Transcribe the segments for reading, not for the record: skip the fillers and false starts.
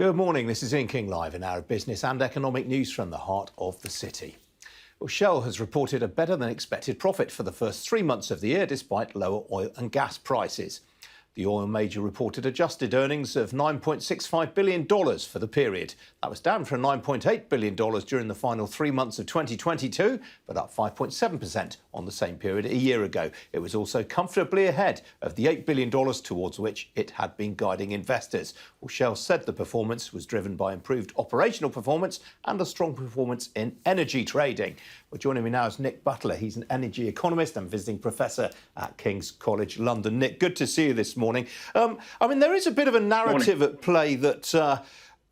Good morning, this is King live in our business and economic news from the heart of the city. Well, Shell has reported a better than expected profit for the first 3 months of the year despite lower oil and gas prices. The oil major reported adjusted earnings of $9.65 billion for the period. That was down from $9.8 billion during the final 3 months of 2022, but up 5.7% on the same period a year ago. It was also comfortably ahead of the $8 billion towards which it had been guiding investors. Well, Shell said the performance was driven by improved operational performance and a strong performance in energy trading. Well, joining me now is Nick Butler. He's an energy economist and visiting professor at King's College London. Nick, good to see you this morning. There is a bit of a narrative at play that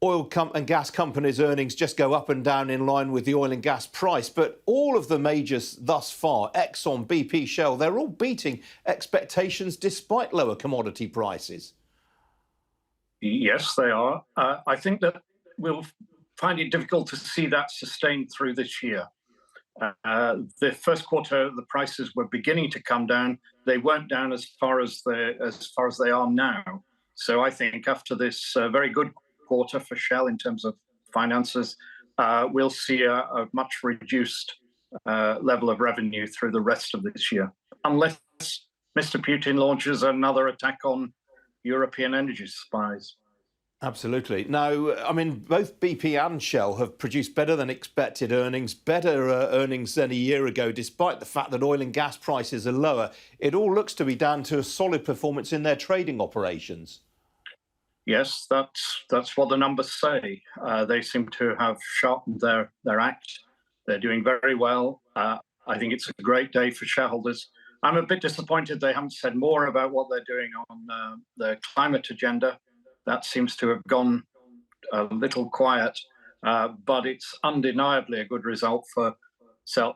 oil and gas companies' earnings just go up and down in line with the oil and gas price. But all of the majors thus far, Exxon, BP, Shell, they're all beating expectations despite lower commodity prices. Yes, they are. I think that we'll find it difficult to see that sustained through this year. The first quarter, the prices were beginning to come down. They weren't down as far as they are now. So I think after this very good quarter for Shell in terms of finances, we'll see a much reduced level of revenue through the rest of this year, unless Mr. Putin launches another attack on European energy supplies. Absolutely. Now, both BP and Shell have produced better than expected earnings, better earnings than a year ago, despite the fact that oil and gas prices are lower. It all looks to be down to a solid performance in their trading operations. Yes, that's what the numbers say. They seem to have sharpened their act. They're doing very well. I think it's a great day for shareholders. I'm a bit disappointed they haven't said more about what they're doing on the climate agenda. That seems to have gone a little quiet, but it's undeniably a good result for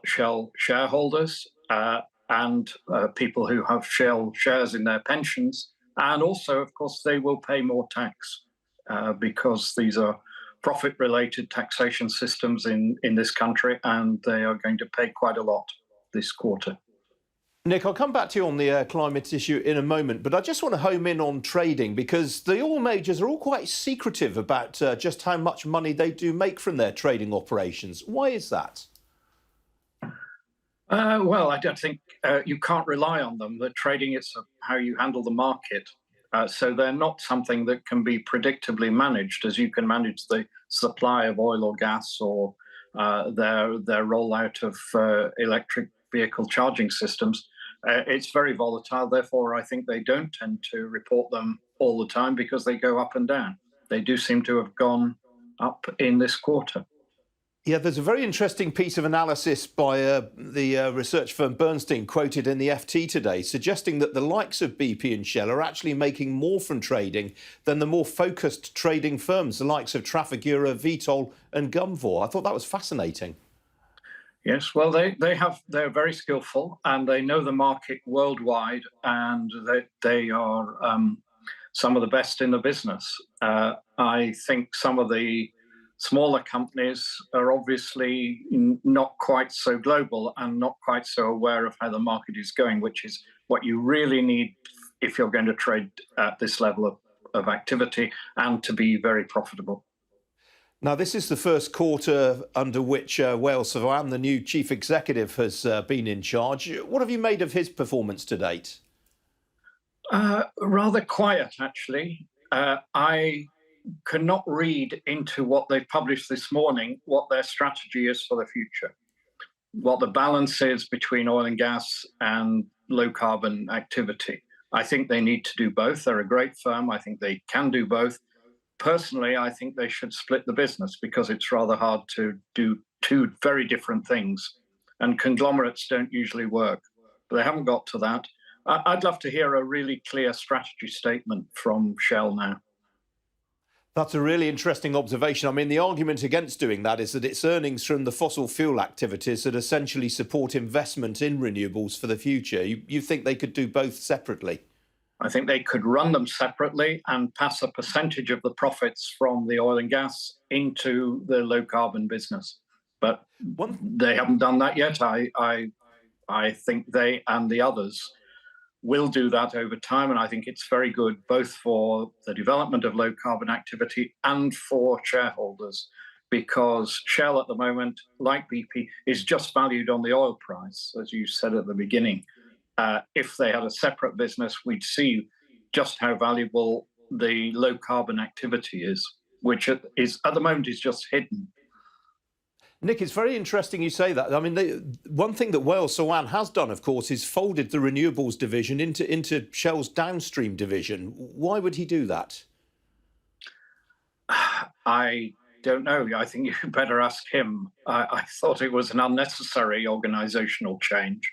Shell shareholders and people who have Shell shares in their pensions. And also, of course, they will pay more tax because these are profit-related taxation systems in this country, and they are going to pay quite a lot this quarter. Nick, I'll come back to you on the climate issue in a moment, but I just want to home in on trading because the oil majors are all quite secretive about just how much money they do make from their trading operations. Why is that? Well, I don't think you can't rely on them. The trading, it's how you handle the market. So they're not something that can be predictably managed as you can manage the supply of oil or gas or their rollout of electric vehicle charging systems. It's very volatile. Therefore, I think they don't tend to report them all the time because they go up and down. They do seem to have gone up in this quarter. Yeah, there's a very interesting piece of analysis by the research firm Bernstein quoted in the FT today, suggesting that the likes of BP and Shell are actually making more from trading than the more focused trading firms, the likes of Trafigura, Vitol and Gunvor. I thought that was fascinating. Yes, well, they're very skillful and they know the market worldwide, and they are some of the best in the business. I think some of the smaller companies are obviously not quite so global and not quite so aware of how the market is going, which is what you really need if you're going to trade at this level of activity and to be very profitable. Now, this is the first quarter under which Wael Sawan, the new chief executive, has been in charge. What have you made of his performance to date? Rather quiet, actually. I cannot read into what they published this morning what their strategy is for the future, what the balance is between oil and gas and low carbon activity. I think they need to do both. They're a great firm. I think they can do both. Personally, I think they should split the business because it's rather hard to do two very different things, and conglomerates don't usually work. But they haven't got to that. I'd love to hear a really clear strategy statement from Shell now. That's a really interesting observation. The argument against doing that is that it's earnings from the fossil fuel activities that essentially support investment in renewables for the future. You think they could do both separately? I think they could run them separately and pass a percentage of the profits from the oil and gas into the low carbon business. But they haven't done that yet. I think they and the others will do that over time. And I think it's very good both for the development of low carbon activity and for shareholders, because Shell at the moment, like BP, is just valued on the oil price, as you said at the beginning. If they had a separate business, we'd see just how valuable the low carbon activity is, which is at the moment is just hidden. Nick, it's very interesting you say that. I mean, one thing that Sahlman has done, of course, is folded the renewables division into Shell's downstream division. Why would he do that? I don't know. I think you better ask him. I thought it was an unnecessary organizational change.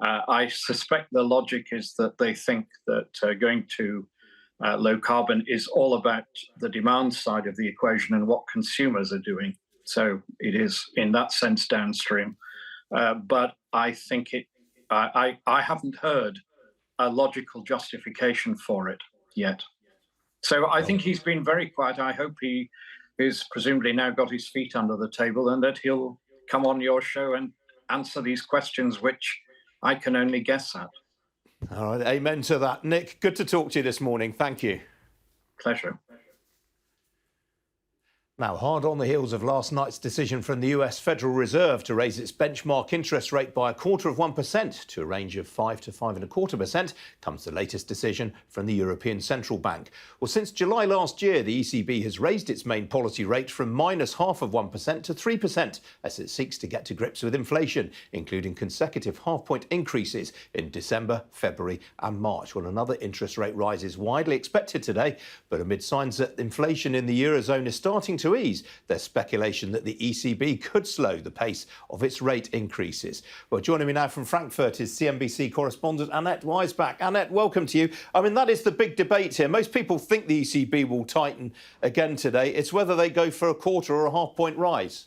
I suspect the logic is that they think that going to low carbon is all about the demand side of the equation and what consumers are doing. So it is, in that sense, downstream. But I think I haven't heard a logical justification for it yet. So I think he's been very quiet. I hope he is presumably now got his feet under the table and that he'll come on your show and answer these questions, which I can only guess at. All right, amen to that. Nick, good to talk to you this morning. Thank you. Pleasure. Now, hard on the heels of last night's decision from the US Federal Reserve to raise its benchmark interest rate by 0.25% to a range of 5 to 5.25%, comes the latest decision from the European Central Bank. Well, since July last year, the ECB has raised its main policy rate from -0.5% to 3% as it seeks to get to grips with inflation, including consecutive half-point increases in December, February and March. Well, another interest rate rise is widely expected today, but amid signs that inflation in the Eurozone is starting to ease, there's speculation that the ECB could slow the pace of its rate increases. Well, joining me now from Frankfurt is CNBC correspondent Annette Weisbach. Annette, welcome to you. I mean, that is the big debate here. Most people think the ECB will tighten again today. It's whether they go for a quarter or a half-point rise.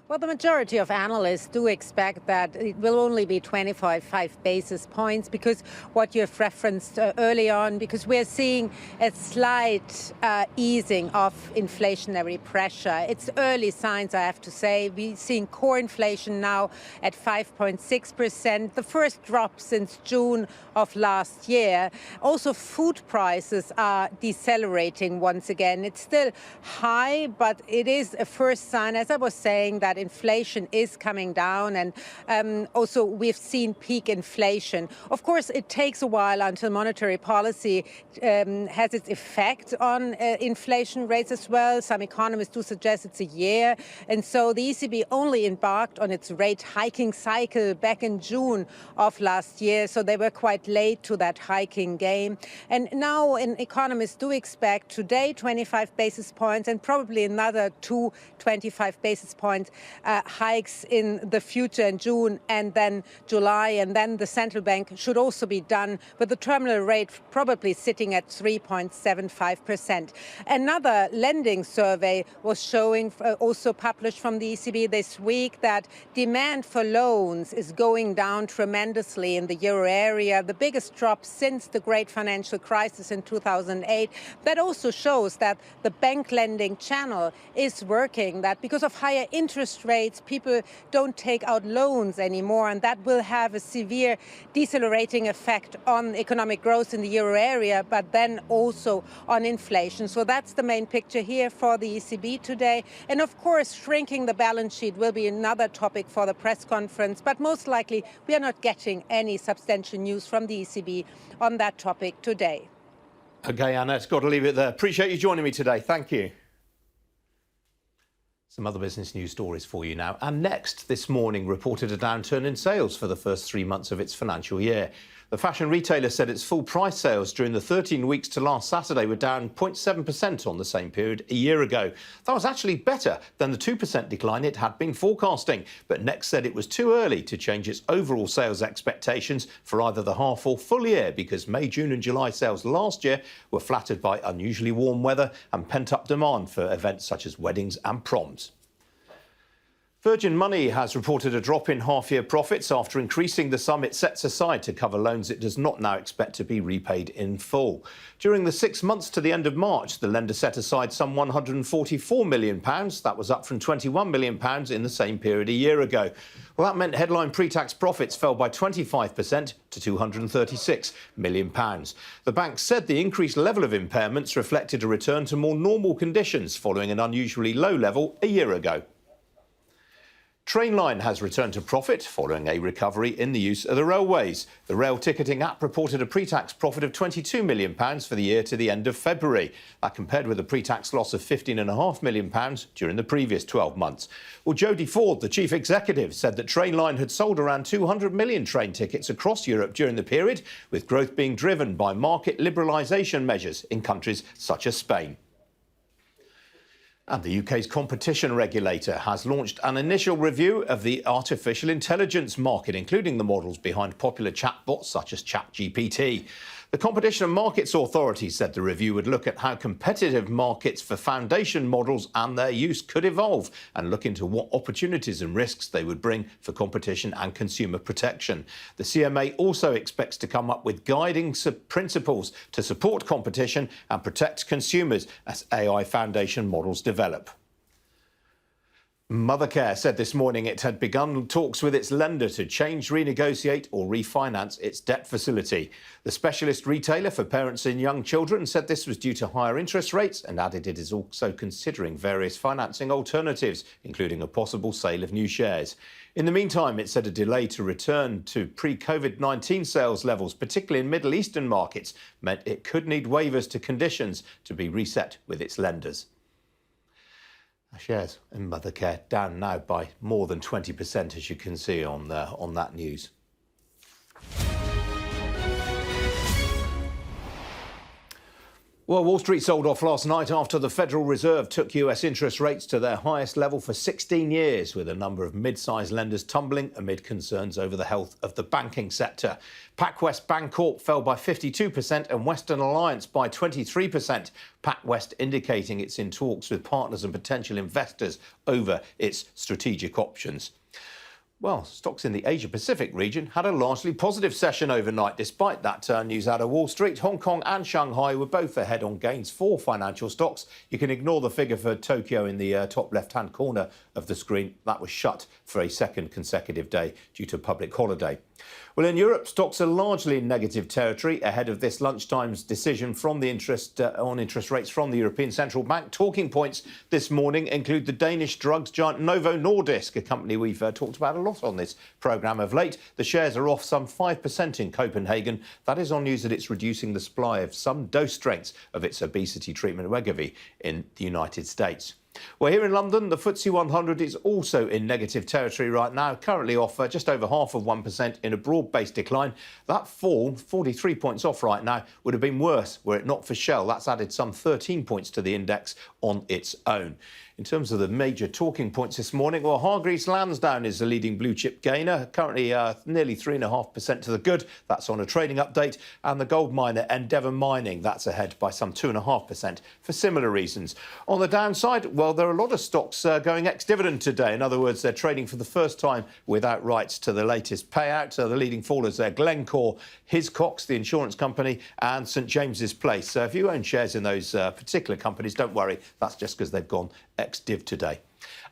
Well, the majority of analysts do expect that it will only be 25 basis points because what you've referenced early on, because we're seeing a slight easing of inflationary pressure. It's early signs, I have to say. We're seeing core inflation now at 5.6%, the first drop since June of last year. Also, food prices are decelerating once again. It's still high, but it is a first sign, as I was saying, that inflation is coming down, and also we've seen peak inflation. Of course, it takes a while until monetary policy has its effect on inflation rates as well. Some economists do suggest it's a year, and so the ECB only embarked on its rate hiking cycle back in June of last year, so they were quite late to that hiking game. And now economists do expect today 25 basis points and probably another 25 basis points hikes in the future in June and then July, and then the central bank should also be done with the terminal rate probably sitting at 3.75%. Another lending survey was showing, also published from the ECB this week, that demand for loans is going down tremendously in the euro area, the biggest drop since the great financial crisis in 2008. That also shows that the bank lending channel is working, that because of higher interest rates, people don't take out loans anymore, and that will have a severe decelerating effect on economic growth in the euro area, but then also on inflation. So that's the main picture here for the ECB today. And of course, shrinking the balance sheet will be another topic for the press conference, but most likely we are not getting any substantial news from the ECB on that topic today. OK, Annette, got to leave it there. Appreciate you joining me today. Thank you. Some other business news stories for you now. And Next this morning reported a downturn in sales for the first 3 months of its financial year. The fashion retailer said its full price sales during the 13 weeks to last Saturday were down 0.7% on the same period a year ago. That was actually better than the 2% decline it had been forecasting. But Next said it was too early to change its overall sales expectations for either the half or full year, because May, June and July sales last year were flattered by unusually warm weather and pent-up demand for events such as weddings and proms. Virgin Money has reported a drop in half-year profits after increasing the sum it sets aside to cover loans it does not now expect to be repaid in full. During the 6 months to the end of March, the lender set aside some £144 million. That was up from £21 million in the same period a year ago. Well, that meant headline pre-tax profits fell by 25% to £236 million. The bank said the increased level of impairments reflected a return to more normal conditions following an unusually low level a year ago. Trainline has returned to profit following a recovery in the use of the railways. The rail ticketing app reported a pre-tax profit of £22 million for the year to the end of February. That compared with a pre-tax loss of £15.5 million during the previous 12 months. Well, Jodie Ford, the chief executive, said that Trainline had sold around 200 million train tickets across Europe during the period, with growth being driven by market liberalisation measures in countries such as Spain. And the UK's competition regulator has launched an initial review of the artificial intelligence market, including the models behind popular chatbots such as ChatGPT. The Competition and Markets Authority said the review would look at how competitive markets for foundation models and their use could evolve and look into what opportunities and risks they would bring for competition and consumer protection. The CMA also expects to come up with guiding principles to support competition and protect consumers as AI foundation models develop. Mothercare said this morning it had begun talks with its lender to change, renegotiate or refinance its debt facility. The specialist retailer for parents and young children said this was due to higher interest rates and added it is also considering various financing alternatives, including a possible sale of new shares. In the meantime, it said a delay to return to pre-COVID-19 sales levels, particularly in Middle Eastern markets, meant it could need waivers to conditions to be reset with its lenders. Shares in Mothercare down now by more than 20%, as you can see on that news. Well, Wall Street sold off last night after the Federal Reserve took US interest rates to their highest level for 16 years, with a number of mid-sized lenders tumbling amid concerns over the health of the banking sector. PacWest Bancorp fell by 52% and Western Alliance by 23%. PacWest indicating it's in talks with partners and potential investors over its strategic options. Well, stocks in the Asia-Pacific region had a largely positive session overnight. Despite that news out of Wall Street, Hong Kong and Shanghai were both ahead on gains for financial stocks. You can ignore the figure for Tokyo in the top left-hand corner of the screen. That was shut for a second consecutive day due to public holiday. Well, in Europe, stocks are largely in negative territory ahead of this lunchtime's decision from the interest rates from the European Central Bank. Talking points this morning include the Danish drugs giant Novo Nordisk, a company we've talked about a lot on this programme of late. The shares are off some 5% in Copenhagen. That is on news that it's reducing the supply of some dose strengths of its obesity treatment Wegovy in the United States. Well, here in London, the FTSE 100 is also in negative territory right now, currently off just over 0.5% in a broad-based decline. That fall, 43 points off right now, would have been worse were it not for Shell. That's added some 13 points to the index on its own. In terms of the major talking points this morning, well, Hargreaves Lansdown is the leading blue-chip gainer, currently nearly 3.5% to the good. That's on a trading update. And the gold miner Endeavour Mining, that's ahead by some 2.5% for similar reasons. On the downside, well, there are a lot of stocks going ex-dividend today. In other words, they're trading for the first time without rights to the latest payout. The leading fallers there, Glencore, Hiscox, the insurance company, and St James's Place. So if you own shares in those particular companies, don't worry. That's just because they've gone ex-div today.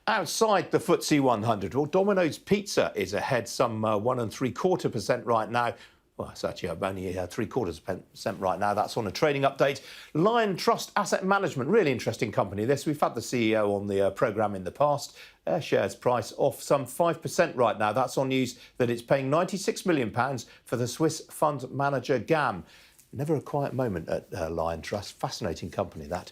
Outside the FTSE 100, well, Domino's Pizza is ahead some 1.75% right now. Well, it's actually only 0.75% right now. That's on a trading update. Lion Trust Asset Management, really interesting company this. We've had the CEO on the programme in the past. Their shares price off some 5% right now. That's on news that it's paying £96 million for the Swiss fund manager GAM. Never a quiet moment at Lion Trust. Fascinating company, that.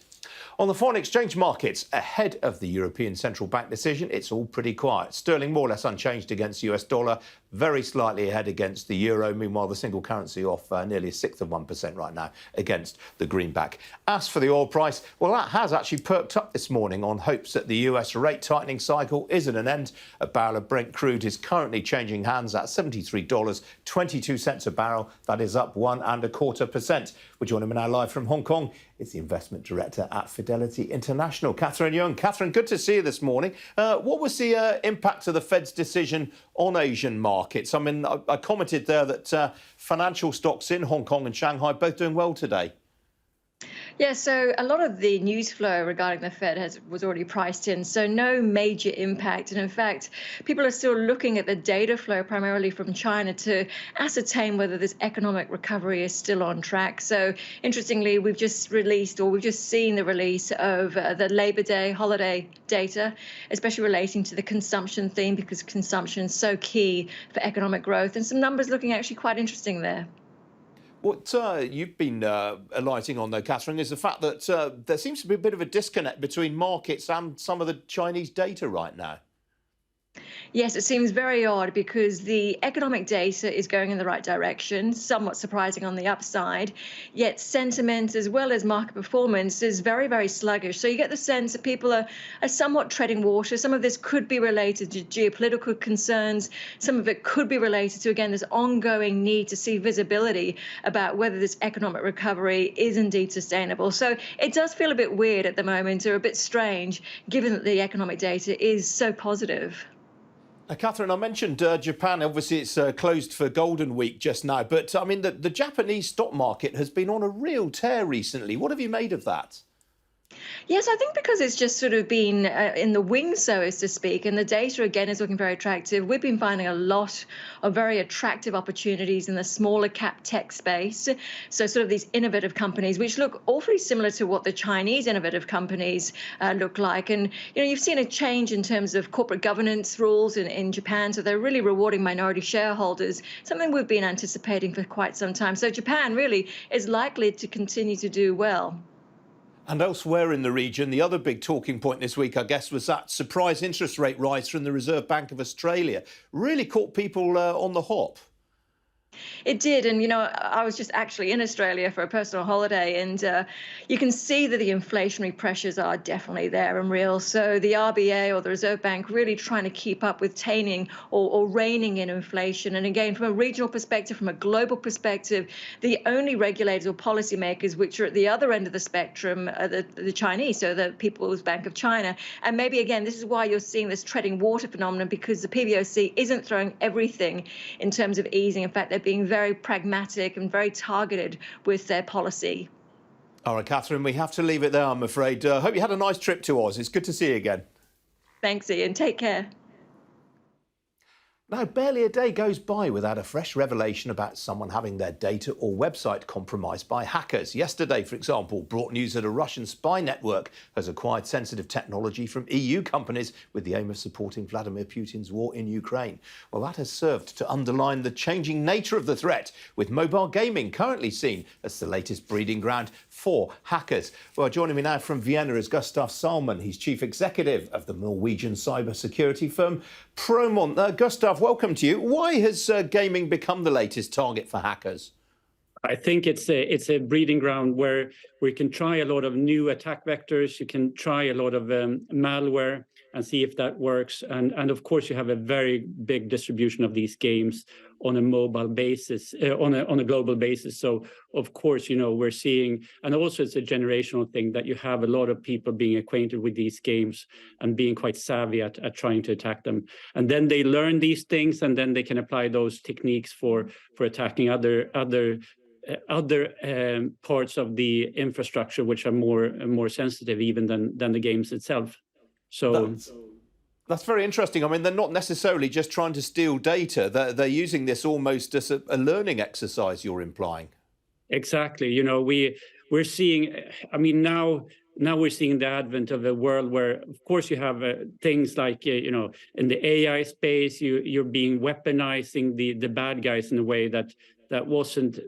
On the foreign exchange markets, ahead of the European Central Bank decision, it's all pretty quiet. Sterling more or less unchanged against the US dollar, very slightly ahead against the euro. Meanwhile, the single currency off nearly 1/6% right now against the greenback. As for the oil price, well, that has actually perked up this morning on hopes that the US rate tightening cycle is at an end. A barrel of Brent crude is currently changing hands at $73.22 a barrel. That is up 1.25%. We're joining me now live from Hong Kong. It's the investment director at Fidelity. Fidelity International. Catherine Yeung. Catherine, good to see you this morning. What was the impact of the Fed's decision on Asian markets? I mean, I commented there that financial stocks in Hong Kong and Shanghai both doing well today. Yeah, so a lot of the news flow regarding the Fed was already priced in, so no major impact. And in fact, people are still looking at the data flow primarily from China to ascertain whether this economic recovery is still on track. So interestingly, we've just seen the release of the Labor Day holiday data, especially relating to the consumption theme, because consumption is so key for economic growth. And some numbers looking actually quite interesting there. What you've been alighting on, though, Catherine, is the fact that there seems to be a bit of a disconnect between markets and some of the Chinese data right now. Yes, it seems very odd because the economic data is going in the right direction, somewhat surprising on the upside, yet sentiment as well as market performance is very, very sluggish. So you get the sense that people are somewhat treading water. Some of this could be related to geopolitical concerns. Some of it could be related to, again, this ongoing need to see visibility about whether this economic recovery is indeed sustainable. So it does feel a bit weird at the moment, or a bit strange, given that the economic data is so positive. Catherine, I mentioned Japan. Obviously, it's closed for Golden Week just now. But, I mean, the Japanese stock market has been on a real tear recently. What have you made of that? Yes, I think because it's just sort of been in the wings, so as to speak, and the data, again, is looking very attractive. We've been finding a lot of very attractive opportunities in the smaller cap tech space. So sort of these innovative companies, which look awfully similar to what the Chinese innovative companies look like. And, you know, you've seen a change in terms of corporate governance rules in Japan. So they're really rewarding minority shareholders, something we've been anticipating for quite some time. So Japan really is likely to continue to do well. And elsewhere in the region, the other big talking point this week, I guess, was that surprise interest rate rise from the Reserve Bank of Australia. Really caught people on the hop. It did. And, you know, I was just actually in Australia for a personal holiday, and you can see that the inflationary pressures are definitely there and real. So the RBA, or the Reserve Bank, really trying to keep up with taming or reining in inflation. And again, from a regional perspective, from a global perspective, the only regulators or policymakers which are at the other end of the spectrum are the Chinese, so the People's Bank of China. And maybe, again, this is why you're seeing this treading water phenomenon, because the PBOC isn't throwing everything in terms of easing. In fact, they're being very pragmatic and very targeted with their policy. All right, Catherine, we have to leave it there, I'm afraid. I hope you had a nice trip to Oz. It's good to see you again. Thanks, Ian. Take care. Now, barely a day goes by without a fresh revelation about someone having their data or website compromised by hackers. Yesterday, for example, brought news that a Russian spy network has acquired sensitive technology from EU companies with the aim of supporting Vladimir Putin's war in Ukraine. Well, that has served to underline the changing nature of the threat, with mobile gaming currently seen as the latest breeding ground for hackers. Well, joining me now from Vienna is Gustaf Sahlman. He's chief executive of the Norwegian cybersecurity firm Promon. Gustaf, welcome to you. Why has gaming become the latest target for hackers? I think it's a breeding ground where we can try a lot of new attack vectors. You can try a lot of malware and see if that works. And of course, you have a very big distribution of these games on a mobile basis, on a global basis. So of course, you know, we're seeing, and also it's a generational thing that you have a lot of people being acquainted with these games and being quite savvy at trying to attack them. And then they learn these things, and then they can apply those techniques for attacking other parts of the infrastructure, which are more sensitive even than the games itself. So that's very interesting. I mean, they're not necessarily just trying to steal data. They're using this almost as a learning exercise, you're implying. Exactly. You know, we're seeing, I mean, now we're seeing the advent of a world where, of course, you have things like, you know, in the AI space, you're being weaponizing the bad guys in a way that wasn't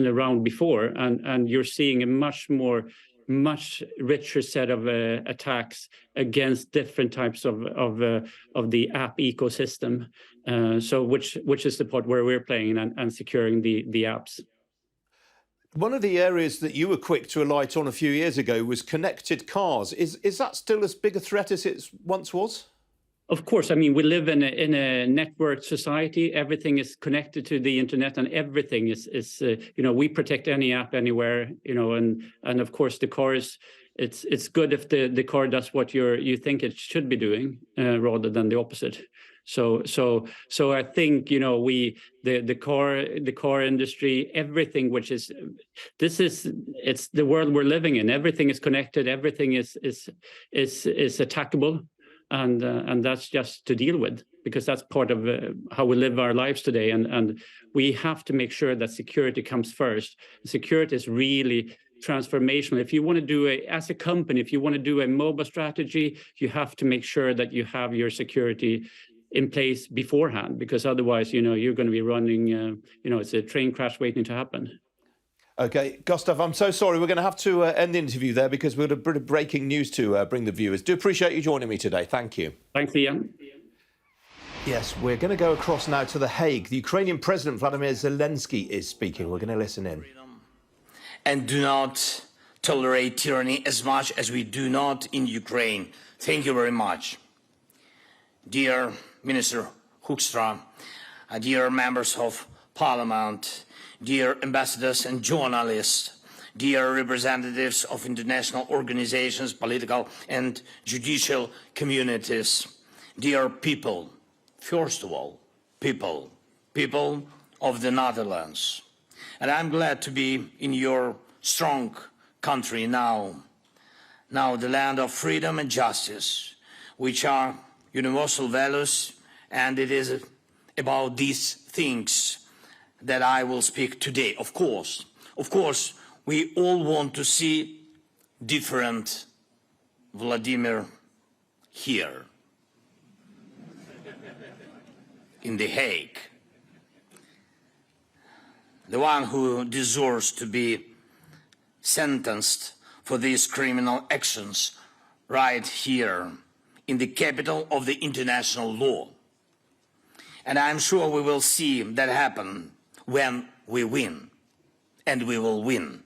around before, and you're seeing a much richer set of attacks against different types of the app ecosystem. So which is the part where we're playing and securing the apps. One of the areas that you were quick to alight on a few years ago was connected cars. Is that still as big a threat as it once was? Of course. I mean, we live in a networked society. Everything is connected to the internet, and everything is you know, we protect any app anywhere, you know, and of course the car is it's good if the car does what you think it should be doing rather than the opposite. So I think the car industry, everything which is it's the world we're living in. Everything is connected. Everything is attackable, and that's just to deal with, because that's part of how we live our lives today. And we have to make sure that security comes first. Security is really transformational. If you want to do as a company, if you want to do a mobile strategy, you have to make sure that you have your security in place beforehand, because otherwise, you're going to be running, it's a train crash waiting to happen. Okay, Gustaf, I'm so sorry. We're going to have to end the interview there because we've got a bit of breaking news to bring the viewers. Do appreciate you joining me today. Thank you. Thanks, Ian. Yes, we're going to go across now to The Hague. The Ukrainian President Vladimir Zelenskyy is speaking. We're going to listen in. And do not tolerate tyranny as much as we do not in Ukraine. Thank you very much. Dear Minister Hoekstra, dear members of Parliament, dear ambassadors and journalists, dear representatives of international organizations, political and judicial communities, dear people, first of all, people of the Netherlands. And I'm glad to be in your strong country now the land of freedom and justice, which are universal values, and it is about these things that I will speak today. Of course, we all want to see different Vladimir here in The Hague. The one who deserves to be sentenced for these criminal actions right here in the capital of the international law. And I'm sure we will see that happen when we win, and we will win.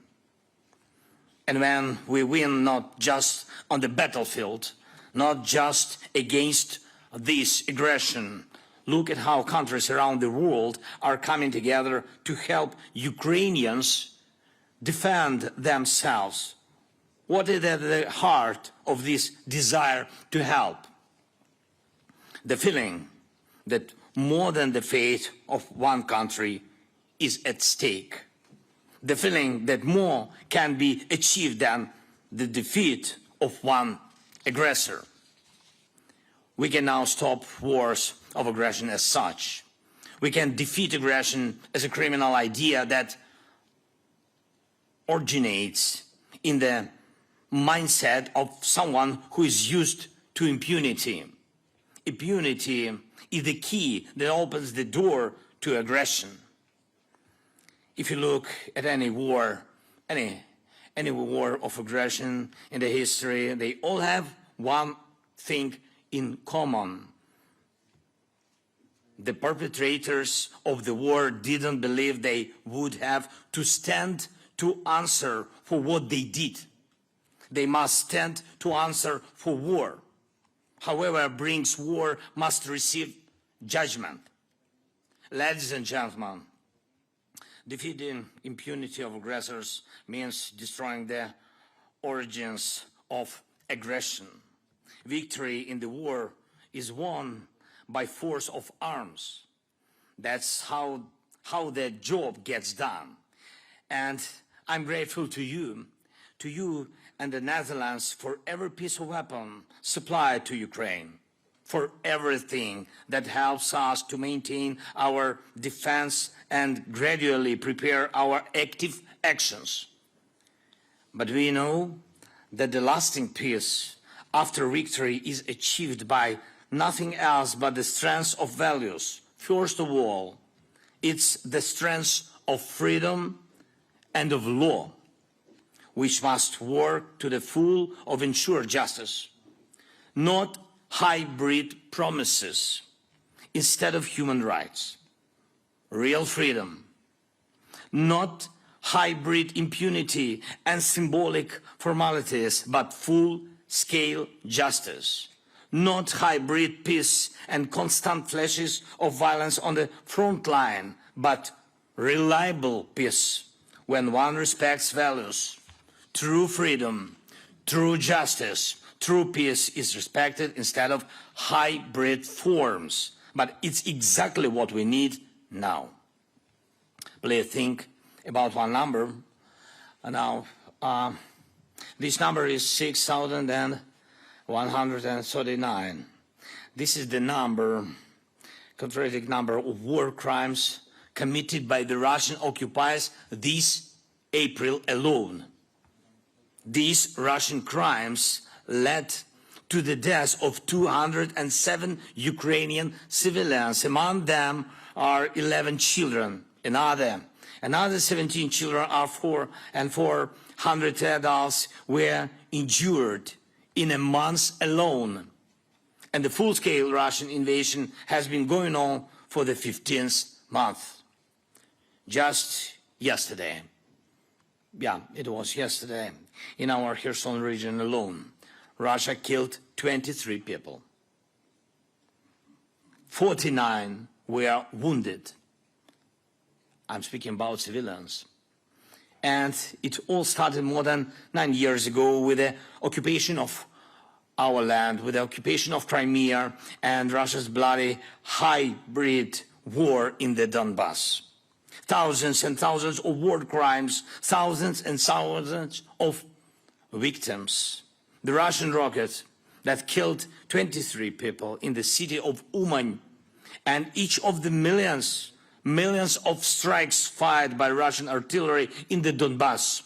And when we win, not just on the battlefield, not just against this aggression. Look at how countries around the world are coming together to help Ukrainians defend themselves. What is at the heart of this desire to help? The feeling that more than the fate of one country is at stake. The feeling that more can be achieved than the defeat of one aggressor. We can now stop wars of aggression as such. We can defeat aggression as a criminal idea that originates in the mindset of someone who is used to impunity. Impunity is the key that opens the door to aggression. If you look at any war, any war of aggression in the history, they all have one thing in common. The perpetrators of the war didn't believe they would have to stand to answer for what they did. They must stand to answer for war. However brings war must receive judgment. Ladies and gentlemen, defeating impunity of aggressors means destroying the origins of aggression. Victory in the war is won by force of arms. That's how the job gets done. And I'm grateful to you and the Netherlands for every piece of weapon supplied to Ukraine, for everything that helps us to maintain our defense and gradually prepare our active actions. But we know that the lasting peace after victory is achieved by nothing else but the strength of values. First of all, it's the strength of freedom and of law, which must work to the full of ensure justice, not hybrid promises instead of human rights. Real freedom, not hybrid impunity and symbolic formalities, but full-scale justice. Not hybrid peace and constant flashes of violence on the front line, but reliable peace when one respects values, true freedom, true justice, true peace is respected instead of hybrid forms. But it's exactly what we need now. Please think about one number. Now, this number is 6,139. This is the number, contradict number of war crimes committed by the Russian occupiers this April alone. These Russian crimes led to the deaths of 207 Ukrainian civilians. Among them are 11 children. Another 17 children are 400 adults were injured in a month alone. And the full-scale Russian invasion has been going on for the 15th month. Just yesterday, it was yesterday, in our Kherson region alone, Russia killed 23 people. 49 were wounded. I'm speaking about civilians. And it all started more than 9 years ago with the occupation of our land, with the occupation of Crimea and Russia's bloody hybrid war in the Donbass. Thousands and thousands of war crimes, thousands and thousands of victims. The Russian rocket that killed 23 people in the city of Uman, and each of the millions of strikes fired by Russian artillery in the Donbass.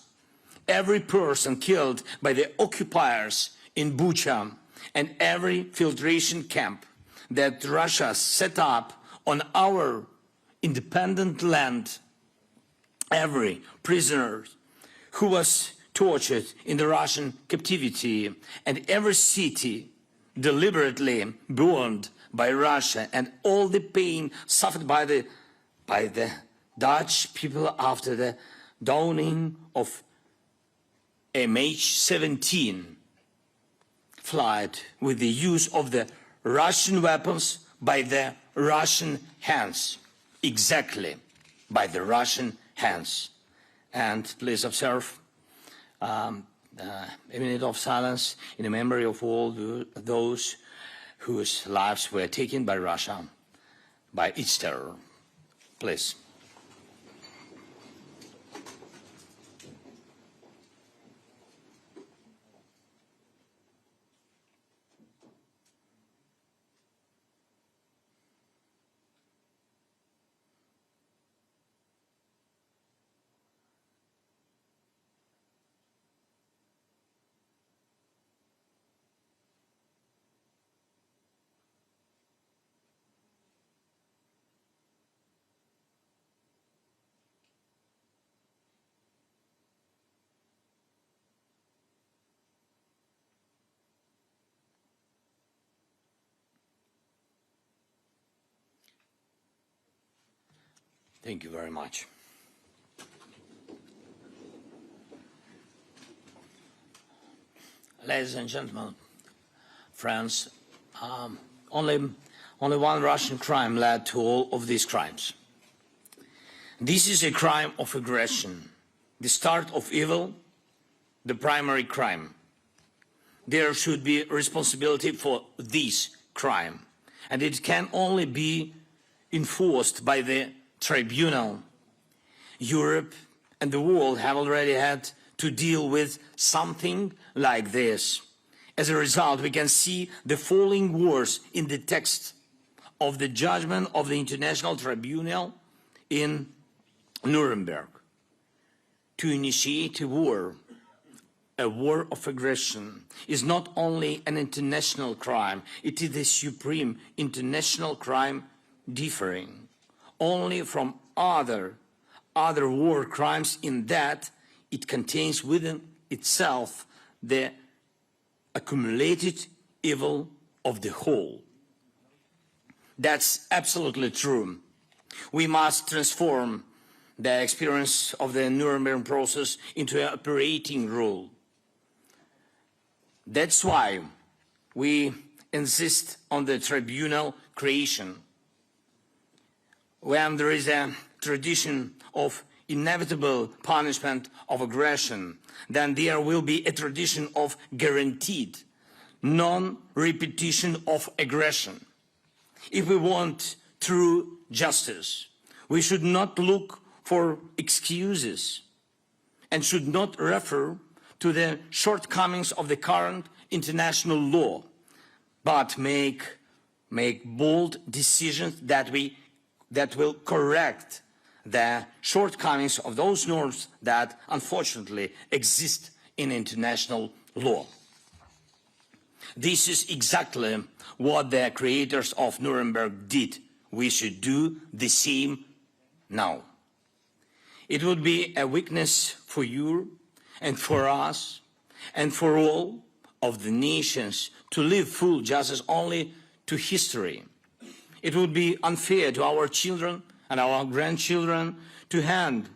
Every person killed by the occupiers in Bucha, and every filtration camp that Russia set up on our independent land, every prisoner who was tortured in the Russian captivity, and every city deliberately burned by Russia, and all the pain suffered by the Dutch people after the downing of MH17 flight with the use of the Russian weapons by the Russian hands. Exactly, by the Russian hands. And please observe a minute of silence in the memory of all those whose lives were taken by Russia, by its terror. Please. Thank you very much. Ladies and gentlemen, friends, only one Russian crime led to all of these crimes. This is a crime of aggression, the start of evil, the primary crime. There should be responsibility for this crime, and it can only be enforced by the tribunal. Europe and the world have already had to deal with something like this. As a result, we can see the following words in the text of the judgment of the International Tribunal in Nuremberg. To initiate a war of aggression, is not only an international crime, it is the supreme international crime, differing only from other war crimes in that it contains within itself the accumulated evil of the whole. That's absolutely true. We must transform the experience of the Nuremberg process into an operating rule. That's why we insist on the tribunal creation. When there is a tradition of inevitable punishment of aggression, then there will be a tradition of guaranteed non-repetition of aggression. If we want true justice, we should not look for excuses and should not refer to the shortcomings of the current international law, but make bold decisions that will correct the shortcomings of those norms that unfortunately exist in international law. This is exactly what the creators of Nuremberg did. We should do the same now. It would be a weakness for Europe and for us and for all of the nations to leave full justice only to history. It would be unfair to our children and our grandchildren to hand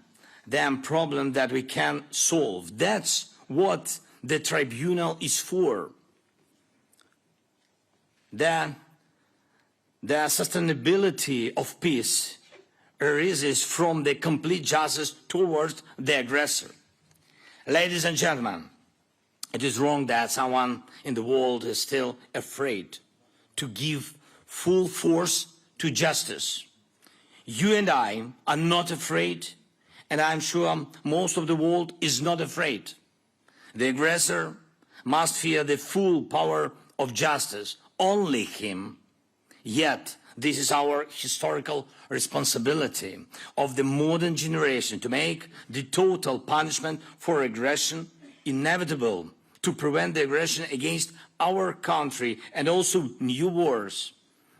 them problems that we can solve. That's what the tribunal is for. The sustainability of peace arises from the complete justice towards the aggressor. Ladies and gentlemen, it is wrong that someone in the world is still afraid to give full force to justice. You and I are not afraid, and I'm sure most of the world is not afraid. The aggressor must fear the full power of justice, only him. Yet, this is our historical responsibility of the modern generation to make the total punishment for aggression inevitable, to prevent the aggression against our country and also new wars.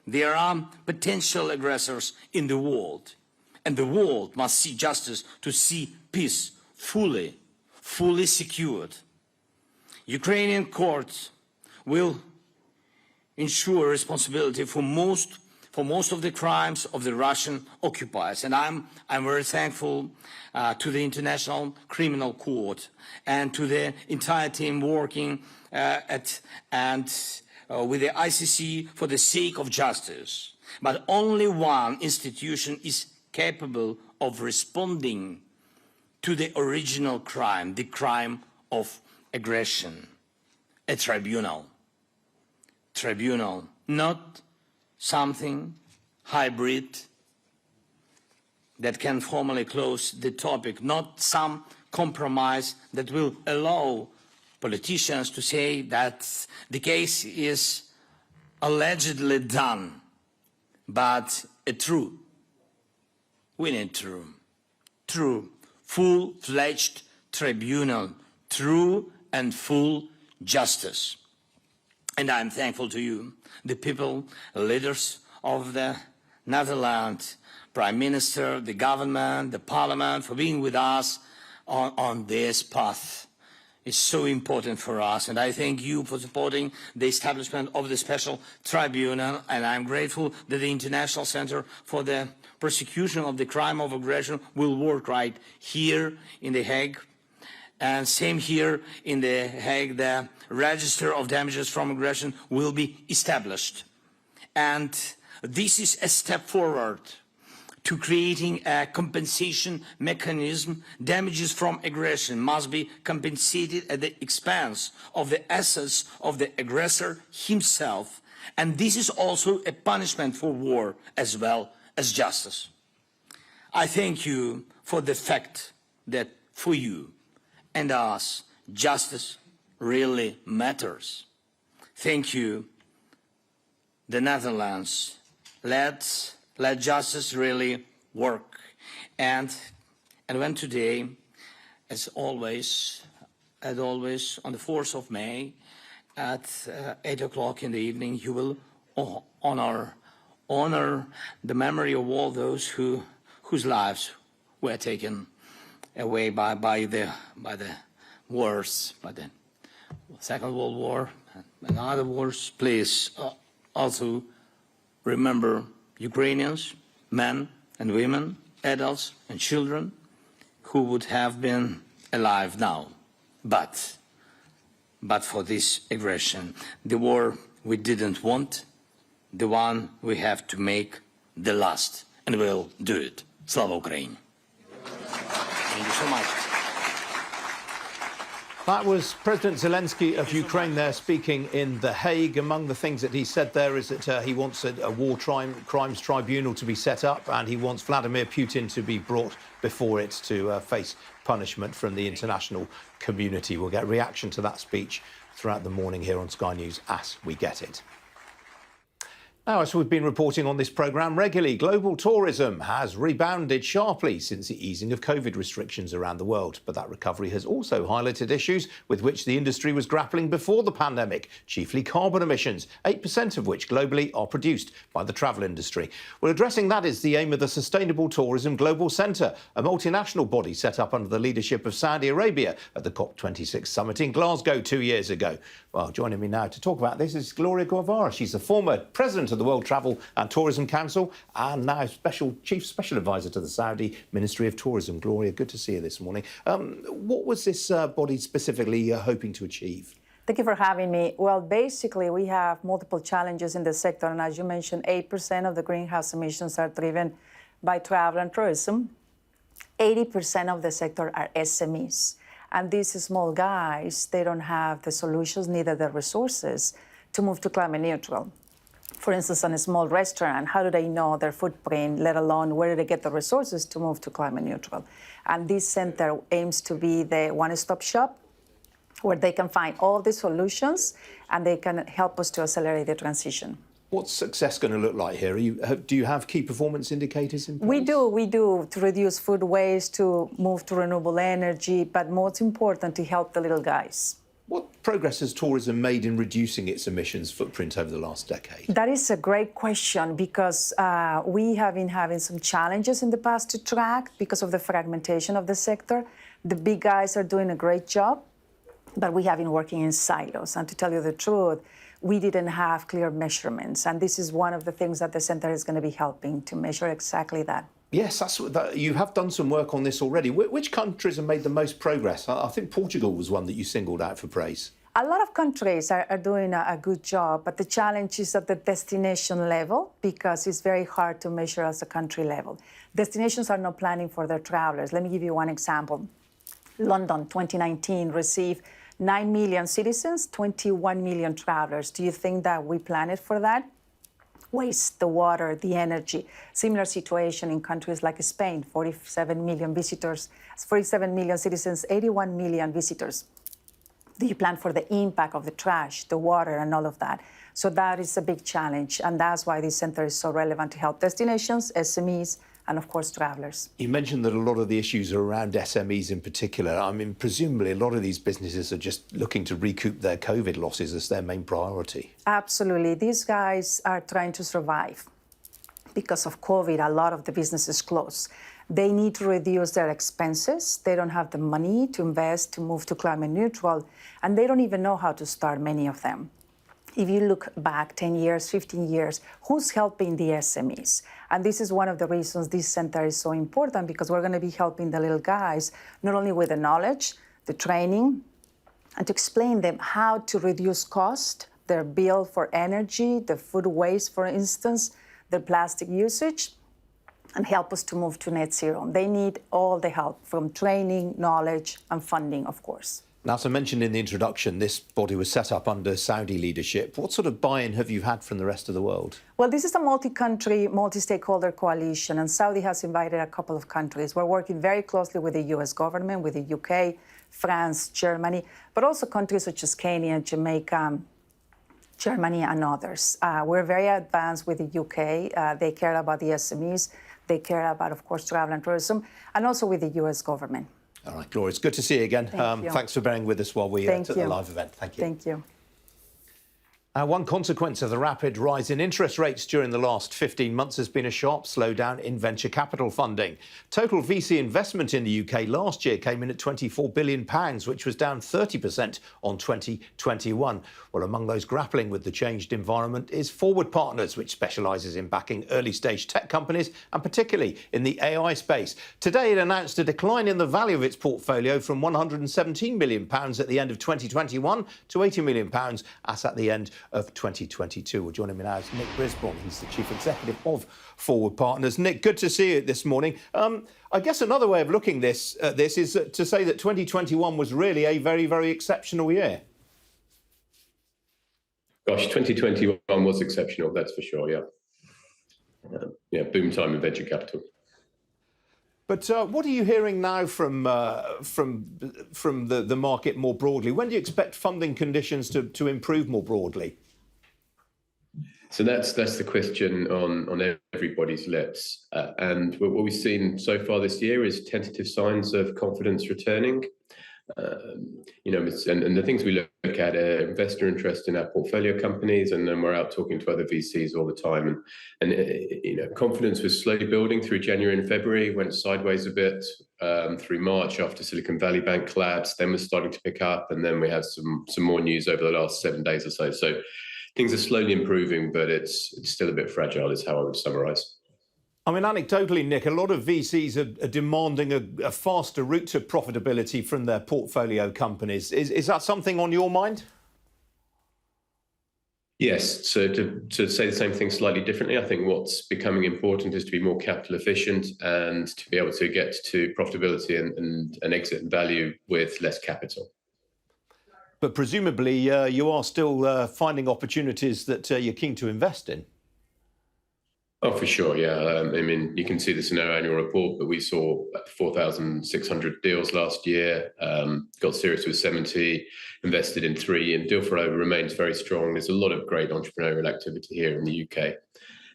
There are potential aggressors in the world, and the world must see justice to see peace fully secured. Ukrainian courts will ensure responsibility for most of the crimes of the Russian occupiers, and I'm very thankful to the International Criminal Court and to the entire team working with the ICC for the sake of justice. But only one institution is capable of responding to the original crime, the crime of aggression: a tribunal. Tribunal, not something hybrid that can formally close the topic, not some compromise that will allow politicians to say that the case is allegedly done, but a true, we need true, full-fledged tribunal, true and full justice. And I'm thankful to you, the people, leaders of the Netherlands, Prime Minister, the government, the Parliament, for being with us on this path. It's so important for us, and I thank you for supporting the establishment of the special tribunal, and I'm grateful that the International Center for the Prosecution of the Crime of Aggression will work right here in The Hague. And same here in The Hague, the register of damages from aggression will be established. And this is a step forward to creating a compensation mechanism. Damages from aggression must be compensated at the expense of the assets of the aggressor himself. And this is also a punishment for war as well as justice. I thank you for the fact that for you and us, justice really matters. Thank you, the Netherlands. Let justice really work. And when today, as always, on the 4th of May, at 8 o'clock in the evening, you will honor the memory of all those whose lives were taken away by the wars, by the Second World War and other wars. Please also remember Ukrainians, men and women, adults and children who would have been alive now, but for this aggression, the war we didn't want, the one we have to make the last, and we'll do it. Slava Ukraini! Thank you so much. That was President Zelenskyy of Ukraine there speaking in The Hague. Among the things that he said there is that he wants a war crimes tribunal to be set up, and he wants Vladimir Putin to be brought before it to face punishment from the international community. We'll get reaction to that speech throughout the morning here on Sky News as we get it. Now, as we've been reporting on this programme regularly, global tourism has rebounded sharply since the easing of COVID restrictions around the world. But that recovery has also highlighted issues with which the industry was grappling before the pandemic, chiefly carbon emissions, 8% of which globally are produced by the travel industry. Well, addressing that is the aim of the Sustainable Tourism Global Centre, a multinational body set up under the leadership of Saudi Arabia at the COP26 summit in Glasgow 2 years ago. Well, joining me now to talk about this is Gloria Guevara. She's the former president of the World Travel and Tourism Council and now chief special advisor to the Saudi Ministry of Tourism. Gloria, good to see you this morning. What was this body specifically hoping to achieve? Thank you for having me. Well, basically, we have multiple challenges in the sector. And as you mentioned, 8% of the greenhouse emissions are driven by travel and tourism. 80% of the sector are SMEs. And these small guys, they don't have the solutions, neither the resources to move to climate neutral. For instance, on a small restaurant, how do they know their footprint, let alone where do they get the resources to move to climate neutral? And this center aims to be the one-stop shop where they can find all the solutions and they can help us to accelerate the transition. What's success going to look like here? Do you have key performance indicators in place? We do, to reduce food waste, to move to renewable energy, but most important, to help the little guys. What progress has tourism made in reducing its emissions footprint over the last decade? That is a great question because we have been having some challenges in the past to track because of the fragmentation of the sector. The big guys are doing a great job, but we have been working in silos. And to tell you the truth, we didn't have clear measurements. And this is one of the things that the center is going to be helping to measure exactly that. Yes, you have done some work on this already. Which countries have made the most progress? I think Portugal was one that you singled out for praise. A lot of countries are doing a good job, but the challenge is at the destination level because it's very hard to measure as a country level. Destinations are not planning for their travelers. Let me give you one example. London, 2019, received 9 million citizens, 21 million travelers. Do you think that we planned for that? Waste, the water, the energy. Similar situation in countries like Spain, 47 million visitors, 47 million citizens, 81 million visitors. Do you plan for the impact of the trash, the water, and all of that? So that is a big challenge, and that's why this center is so relevant to help destinations, SMEs, and of course, travelers. You mentioned that a lot of the issues are around SMEs in particular. I mean, presumably a lot of these businesses are just looking to recoup their COVID losses as their main priority. Absolutely. These guys are trying to survive. Because of COVID, a lot of the businesses close. They need to reduce their expenses. They don't have the money to invest, to move to climate neutral, and they don't even know how to start, many of them. If you look back 10 years, 15 years, who's helping the SMEs? And this is one of the reasons this center is so important, because we're going to be helping the little guys, not only with the knowledge, the training, and to explain them how to reduce cost, their bill for energy, the food waste, for instance, their plastic usage, and help us to move to net zero. They need all the help from training, knowledge, and funding, of course. Now, as I mentioned in the introduction, this body was set up under Saudi leadership. What sort of buy-in have you had from the rest of the world? Well, this is a multi-country, multi-stakeholder coalition, and Saudi has invited a couple of countries. We're working very closely with the US government, with the UK, France, Germany, but also countries such as Kenya, Jamaica, Germany, and others. We're very advanced with the UK. They care about the SMEs. They care about, of course, travel and tourism, and also with the US government. All right, Gloria, it's good to see you again. Thank you. Thanks for bearing with us while we took the live event. Thank you. Thank you. One consequence of the rapid rise in interest rates during the last 15 months has been a sharp slowdown in venture capital funding. Total VC investment in the UK last year came in at £24 billion, which was down 30% on 2021. Well, among those grappling with the changed environment is Forward Partners, which specialises in backing early-stage tech companies, and particularly in the AI space. Today, it announced a decline in the value of its portfolio from £117 million at the end of 2021 to £80 million as at the end of 2022. Well, joining me now is Nick Brisbourne. He's the Chief Executive of Forward Partners. Nick, good to see you this morning. I guess another way of looking at this is to say that 2021 was really a very, very exceptional year. Gosh, 2021 was exceptional, that's for sure, yeah. Boom time in venture capital. But what are you hearing now from the market more broadly? When do you expect funding conditions to improve more broadly? So that's the question on everybody's lips. And what we've seen so far this year is tentative signs of confidence returning. And the things we look at are investor interest in our portfolio companies, and then we're out talking to other VCs all the time. And confidence was slowly building through January and February, went sideways a bit through March after Silicon Valley Bank collapsed, then was starting to pick up, and then we had some more news over the last 7 days or so. So things are slowly improving, but it's still a bit fragile, is how I would summarize. I mean, anecdotally, Nick, a lot of VCs are demanding a faster route to profitability from their portfolio companies. Is that something on your mind? Yes. So to say the same thing slightly differently, I think what's becoming important is to be more capital efficient and to be able to get to profitability and exit value with less capital. But presumably you are still finding opportunities that you're keen to invest in. Oh, for sure, yeah. I mean, you can see this in our annual report, but we saw 4,600 deals last year, got serious with 70, invested in 3, and deal flow remains very strong. There's a lot of great entrepreneurial activity here in the UK.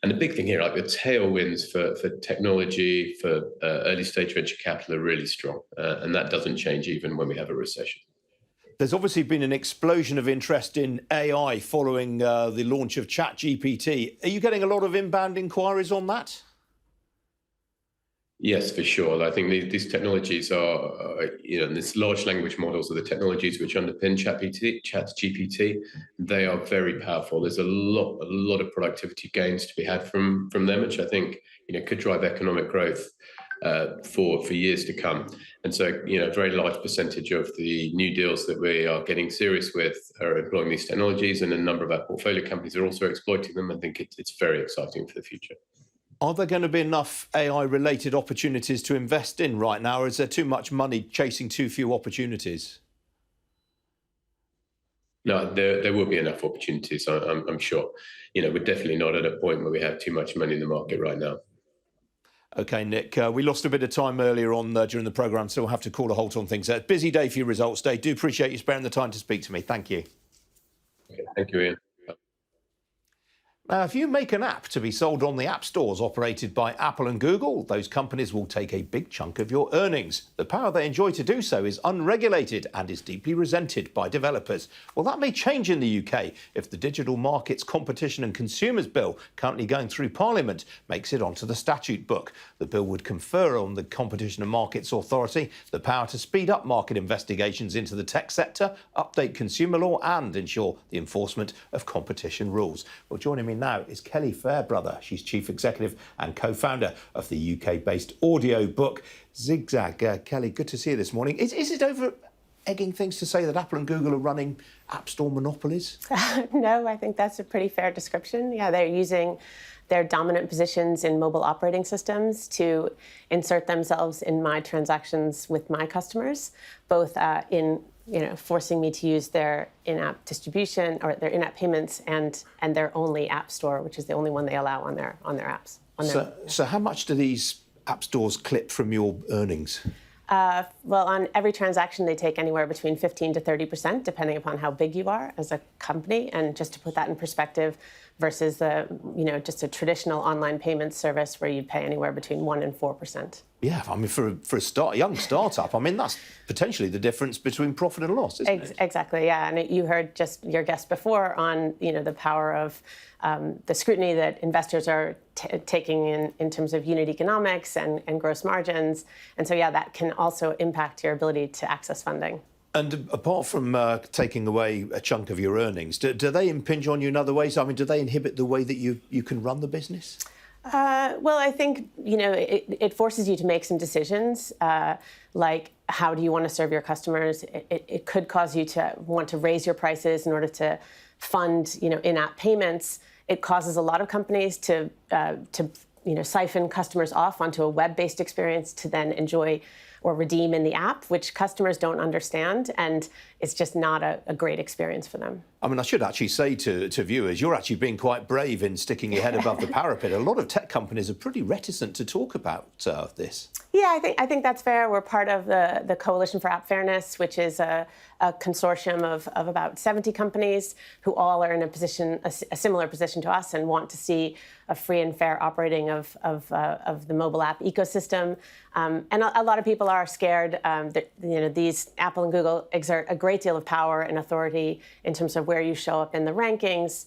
And the big thing here, like the tailwinds for technology, for early stage venture capital are really strong. And that doesn't change even when we have a recession. There's obviously been an explosion of interest in AI following the launch of ChatGPT. Are you getting a lot of inbound inquiries on that? Yes, for sure. I think these technologies are, these large language models are the technologies which underpin ChatGPT. They are very powerful. There's a lot of productivity gains to be had from them, which I think could drive economic growth for years to come. And so, a very large percentage of the new deals that we are getting serious with are employing these technologies, and a number of our portfolio companies are also exploiting them. I think it's very exciting for the future. Are there going to be enough AI-related opportunities to invest in right now, or is there too much money chasing too few opportunities? No, there will be enough opportunities, I'm sure. We're definitely not at a point where we have too much money in the market right now. OK, Nick, we lost a bit of time earlier on during the programme, so we'll have to call a halt on things. Busy day for your results day. Do appreciate you sparing the time to speak to me. Thank you. Okay, thank you, Ian. Now, if you make an app to be sold on the app stores operated by Apple and Google, those companies will take a big chunk of your earnings. The power they enjoy to do so is unregulated and is deeply resented by developers. Well, that may change in the UK if the Digital Markets Competition and Consumers Bill, currently going through Parliament, makes it onto the statute book. The bill would confer on the Competition and Markets Authority the power to speed up market investigations into the tech sector, update consumer law and ensure the enforcement of competition rules. Well, joining me now is Kelli Fairbrother. She's Chief Executive and co-founder of the UK-based audio book xigxag. Kelli, good to see you this morning. Is it over-egging things to say that Apple and Google are running App Store monopolies? No, I think that's a pretty fair description. Yeah, they're using their dominant positions in mobile operating systems to insert themselves in my transactions with my customers, both in forcing me to use their in-app distribution or their in-app payments and their only app store, which is the only one they allow on their apps. So how much do these app stores clip from your earnings? Well, on every transaction, they take anywhere between 15 to 30%, depending upon how big you are as a company. And just to put that in perspective, versus just a traditional online payment service where you'd pay anywhere between 1% and 4%. Yeah, I mean, for a young startup, I mean, that's potentially the difference between profit and loss, isn't it? Exactly, yeah. And you heard just your guest before on, the power of the scrutiny that investors are taking in terms of unit economics and gross margins. And so, yeah, that can also impact your ability to access funding. And apart from taking away a chunk of your earnings, do they impinge on you in other ways? I mean, do they inhibit the way that you can run the business? Well, I think, it forces you to make some decisions, like how do you want to serve your customers? It could cause you to want to raise your prices in order to fund, in-app payments. It causes a lot of companies to siphon customers off onto a web-based experience to then enjoy or redeem in the app, which customers don't understand, and it's just not a great experience for them. I mean, I should actually say to viewers, you're actually being quite brave in sticking your head above the parapet. A lot of tech companies are pretty reticent to talk about this. Yeah, I think that's fair. We're part of the Coalition for App Fairness, which is a consortium of about 70 companies who all are in a similar position to us and want to see a free and fair operating of the mobile app ecosystem. And a lot of people are scared that these Apple and Google exert a great deal of power and authority in terms of where you show up in the rankings,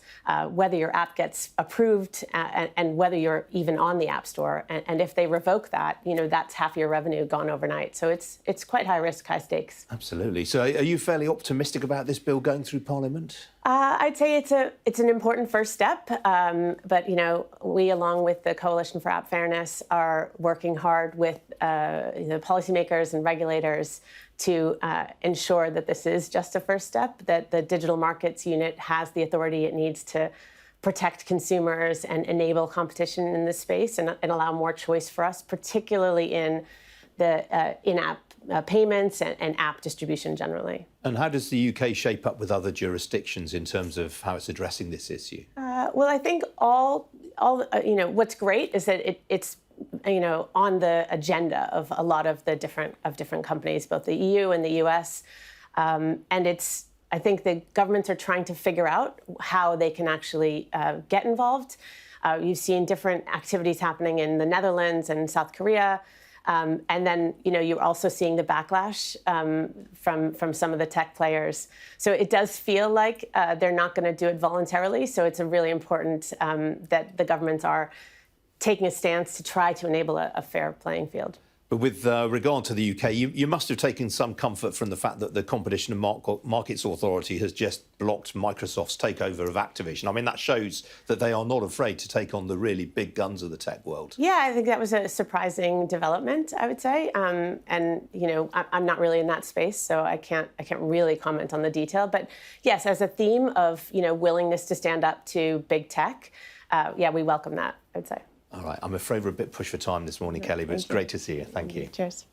whether your app gets approved, and whether you're even on the App Store. And if they revoke that, that's half your revenue gone overnight. So it's quite high risk, high stakes. Absolutely. So are you fairly optimistic about this bill going through Parliament? I'd say it's an important first step, but we, along with the Coalition for App Fairness, are working hard with policymakers and regulators to ensure that this is just a first step, that the Digital Markets Unit has the authority it needs to protect consumers and enable competition in this space and allow more choice for us, particularly in the in-app payments and app distribution generally. And how does the UK shape up with other jurisdictions in terms of how it's addressing this issue? Well, I think what's great is that it's on the agenda of a lot of the different companies, both the EU and the US, and I think the governments are trying to figure out how they can actually get involved. You've seen different activities happening in the Netherlands and South Korea. And then, you're also seeing the backlash from some of the tech players. So it does feel like they're not going to do it voluntarily. So it's really important that the governments are taking a stance to try to enable a fair playing field. But with regard to the UK, you must have taken some comfort from the fact that the Competition and Markets Authority has just blocked Microsoft's takeover of Activision. I mean, that shows that they are not afraid to take on the really big guns of the tech world. Yeah, I think that was a surprising development, I would say. And, I'm not really in that space, so I can't really comment on the detail. But yes, as a theme of, willingness to stand up to big tech, we welcome that, I would say. All right, I'm afraid we're a bit pushed for time this morning, Kelli, but it's great to see you. Thank you. Cheers.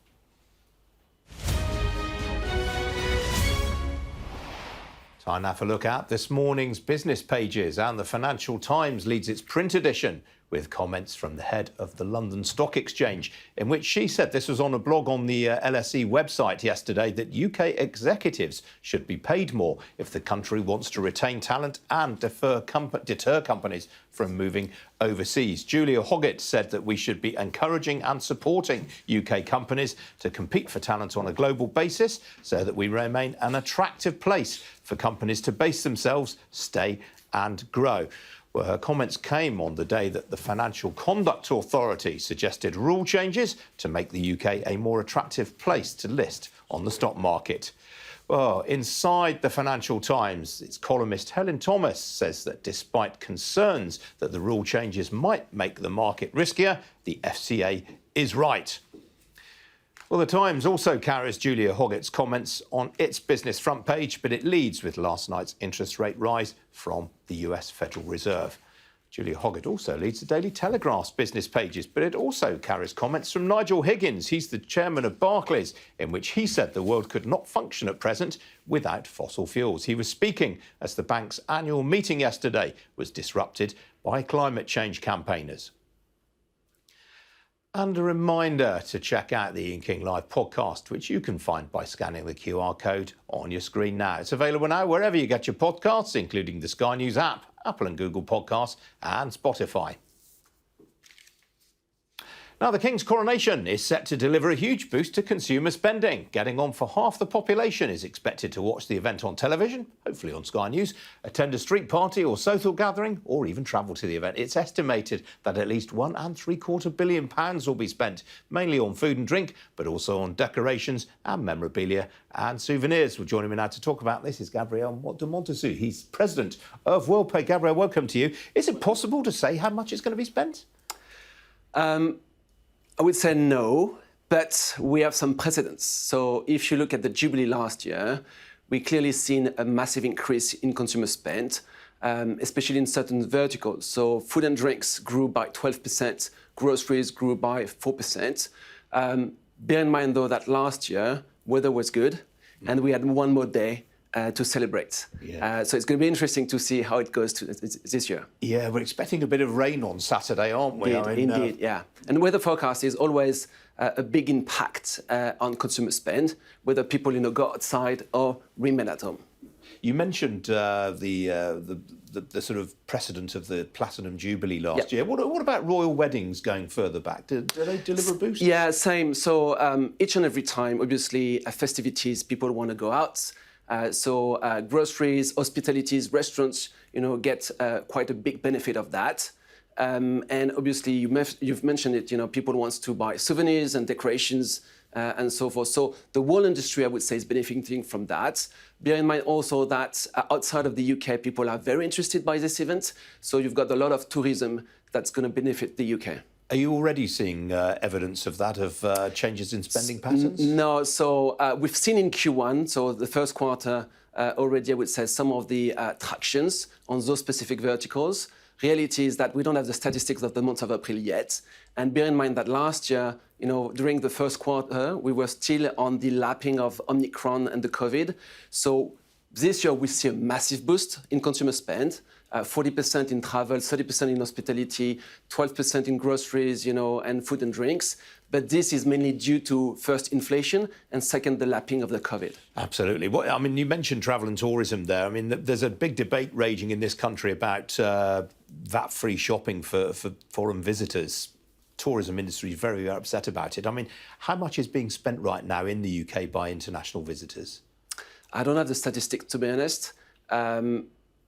Time now for a look at this morning's business pages, and the Financial Times leads its print edition with comments from the head of the London Stock Exchange, in which she said, this was on a blog on the LSE website yesterday, that UK executives should be paid more if the country wants to retain talent and deter companies from moving overseas. Julia Hoggett said that we should be encouraging and supporting UK companies to compete for talent on a global basis so that we remain an attractive place for companies to base themselves, stay and grow. Well, her comments came on the day that the Financial Conduct Authority suggested rule changes to make the UK a more attractive place to list on the stock market. Well, inside the Financial Times, its columnist Helen Thomas says that despite concerns that the rule changes might make the market riskier, the FCA is right. Well, the Times also carries Julia Hoggett's comments on its business front page, but it leads with last night's interest rate rise from the US Federal Reserve. Julia Hoggett also leads the Daily Telegraph's business pages, but it also carries comments from Nigel Higgins. He's the chairman of Barclays, in which he said the world could not function at present without fossil fuels. He was speaking as the bank's annual meeting yesterday was disrupted by climate change campaigners. And a reminder to check out the Ian King Live podcast, which you can find by scanning the QR code on your screen now. It's available now wherever you get your podcasts, including the Sky News app, Apple and Google Podcasts, and Spotify. Now, the King's coronation is set to deliver a huge boost to consumer spending. Getting on for half the population is expected to watch the event on television, hopefully on Sky News, attend a street party or social gathering, or even travel to the event. It's estimated that at least £1.75 billion will be spent, mainly on food and drink, but also on decorations and memorabilia and souvenirs. Well, joining me now to talk about this is Gabriel de Montessu. He's president of WorldPay. Gabriel, welcome to you. Is it possible to say how much is going to be spent? I would say no, but we have some precedents. So if you look at the Jubilee last year, we clearly seen a massive increase in consumer spend, especially in certain verticals. So food and drinks grew by 12%, groceries grew by 4%. Bear in mind, though, that last year, weather was good, and we had one more day to celebrate. Yeah. So it's going to be interesting to see how it goes this year. Yeah, we're expecting a bit of rain on Saturday, aren't we? Indeed, yeah. And weather forecast is always a big impact on consumer spend, whether people go outside or remain at home. You mentioned the sort of precedent of the Platinum Jubilee last year. What about royal weddings going further back? Do they deliver a boost? Yeah, same. So each and every time, obviously, festivities, people want to go out. So groceries, hospitalities, restaurants, get quite a big benefit of that. And obviously, you've mentioned it, people want to buy souvenirs and decorations and so forth. So the whole industry, I would say, is benefiting from that. Bear in mind also that outside of the UK, people are very interested by this event. So you've got a lot of tourism that's going to benefit the UK. Are you already seeing evidence of that, of changes in spending patterns? No, so we've seen in Q1, so the first quarter, already I would say some of the tractions on those specific verticals. Reality is that we don't have the statistics of the month of April yet. And bear in mind that last year, during the first quarter, we were still on the lapping of Omicron and the COVID. So this year we see a massive boost in consumer spend. 40% in travel, 30% in hospitality, 12% in groceries, and food and drinks. But this is mainly due to, first, inflation, and second, the lapping of the COVID. Absolutely. You mentioned travel and tourism there. There's a big debate raging in this country about VAT-free shopping for foreign visitors. Tourism industry is very, very upset about it. How much is being spent right now in the UK by international visitors? I don't have the statistics, to be honest.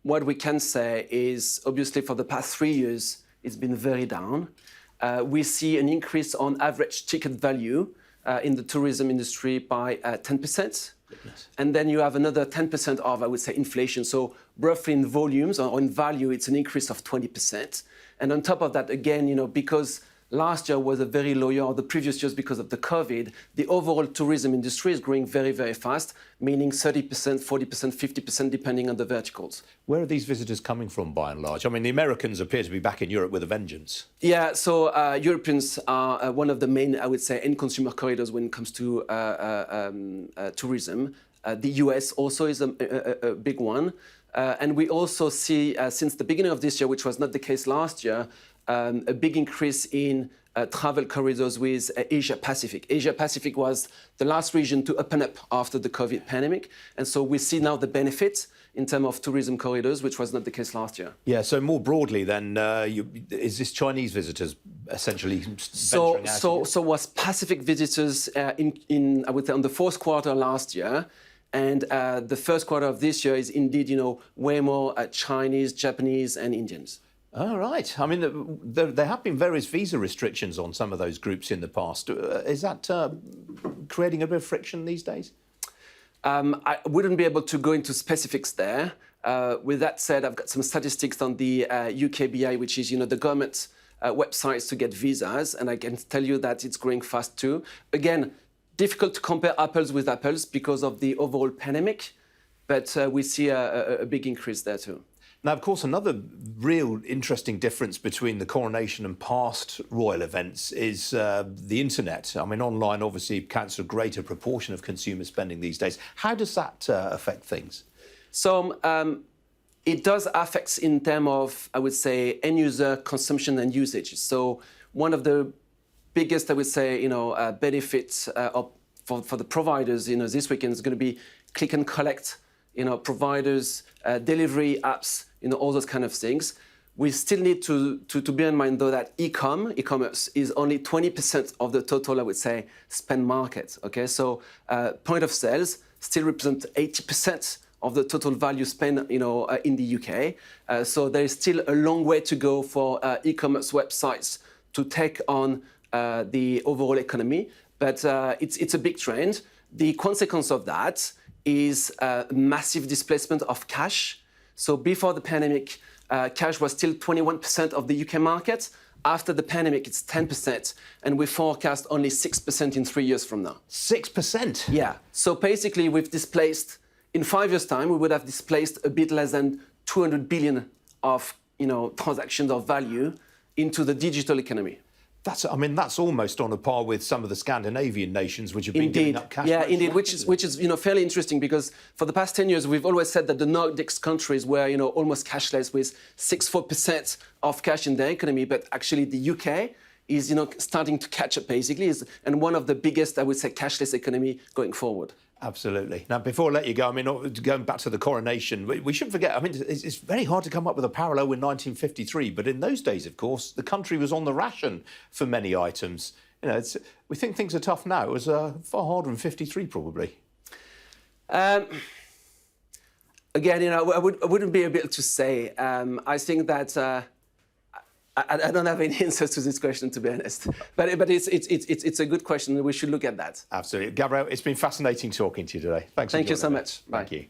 What we can say is, obviously, for the past 3 years, it's been very down. We see an increase on average ticket value in the tourism industry by 10%. Goodness. And then you have another 10% of, I would say, inflation. So roughly in volumes or in value, it's an increase of 20%. And on top of that, again, because last year was a very low year, or the previous years because of the COVID, the overall tourism industry is growing very, very fast, meaning 30%, 40%, 50%, depending on the verticals. Where are these visitors coming from, by and large? The Americans appear to be back in Europe with a vengeance. Yeah, so Europeans are one of the main, I would say, end consumer corridors when it comes to tourism. The US also is a big one. And we also see, since the beginning of this year, which was not the case last year, a big increase in travel corridors with Asia Pacific. Asia Pacific was the last region to open up after the COVID pandemic. And so we see now the benefits in terms of tourism corridors, which was not the case last year. Yeah, so more broadly then, is this Chinese visitors essentially venturing out? So was Pacific visitors in I would say, on the fourth quarter last year. And the first quarter of this year is indeed, way more Chinese, Japanese and Indians. All right. There have been various visa restrictions on some of those groups in the past. Is that creating a bit of friction these days? I wouldn't be able to go into specifics there. With that said, I've got some statistics on the UKBI, which is, the government websites to get visas, and I can tell you that it's growing fast too. Again, difficult to compare apples with apples because of the overall pandemic, but we see a big increase there too. Now, of course, another real interesting difference between the coronation and past royal events is the internet. Online obviously accounts for a greater proportion of consumer spending these days. How does that affect things? So it does affect in terms of, I would say, end user consumption and usage. So one of the biggest, I would say, benefits for the providers, this weekend is going to be click and collect, providers, delivery apps, all those kind of things. We still need to bear in mind, though, that e-commerce is only 20% of the total, I would say, spend market. Okay, so point of sales still represent 80% of the total value spent, in the UK. So there is still a long way to go for e-commerce websites to take on the overall economy, but it's a big trend. The consequence of that is massive displacement of cash. So before the pandemic, cash was still 21% of the UK market. After the pandemic, it's 10%, and we forecast only 6% in 3 years from now. 6%? Yeah. So basically, we've displaced, in 5 years' time, we would have displaced a bit less than 200 billion of transactions of value into the digital economy. That's almost on a par with some of the Scandinavian nations which have been giving up cash. Yeah, indeed, which is fairly interesting, because for the past 10 years we've always said that the Nordics countries were almost cashless with 4% of cash in their economy, but actually the UK is starting to catch up basically, and one of the biggest, I would say, cashless economy going forward. Absolutely. Now, before I let you go, going back to the Coronation, we shouldn't forget, it's very hard to come up with a parallel with 1953, but in those days, of course, the country was on the ration for many items. We think things are tough now. It was far harder in 53, probably. Again, I wouldn't be able to say. I think that I don't have any answers to this question, to be honest. But it's a good question, and we should look at that. Absolutely. Gabriel, it's been fascinating talking to you today. Thanks. Thank you so much. Bye. Thank you.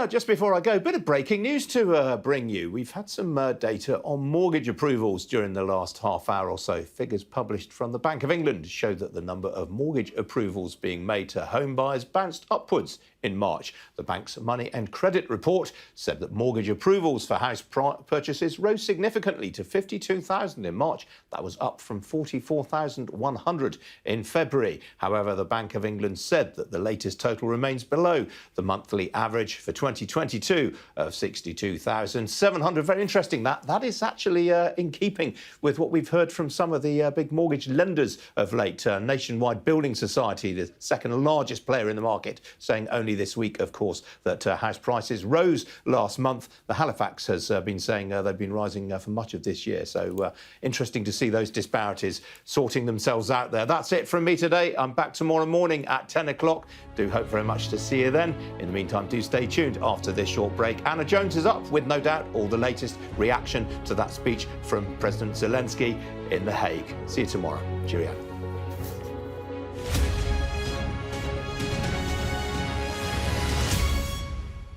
Just before I go, a bit of breaking news to bring you. We've had some data on mortgage approvals during the last half hour or so. Figures published from the Bank of England show that the number of mortgage approvals being made to home buyers bounced upwards in March. The bank's Money and Credit report said that mortgage approvals for house purchases rose significantly to 52,000 in March. That was up from 44,100 in February. However, the Bank of England said that the latest total remains below the monthly average for 2022 of 62,700. Very interesting. That is actually in keeping with what we've heard from some of the big mortgage lenders of late. Nationwide Building Society, the second largest player in the market, saying only this week, of course, that house prices rose last month. The Halifax has been saying they've been rising for much of this year. So interesting to see those disparities sorting themselves out there. That's it from me today. I'm back tomorrow morning at 10 o'clock. Do hope very much to see you then. In the meantime, do stay tuned after this short break. Anna Jones is up with, no doubt, all the latest reaction to that speech from President Zelenskyy in The Hague. See you tomorrow. Cheerio.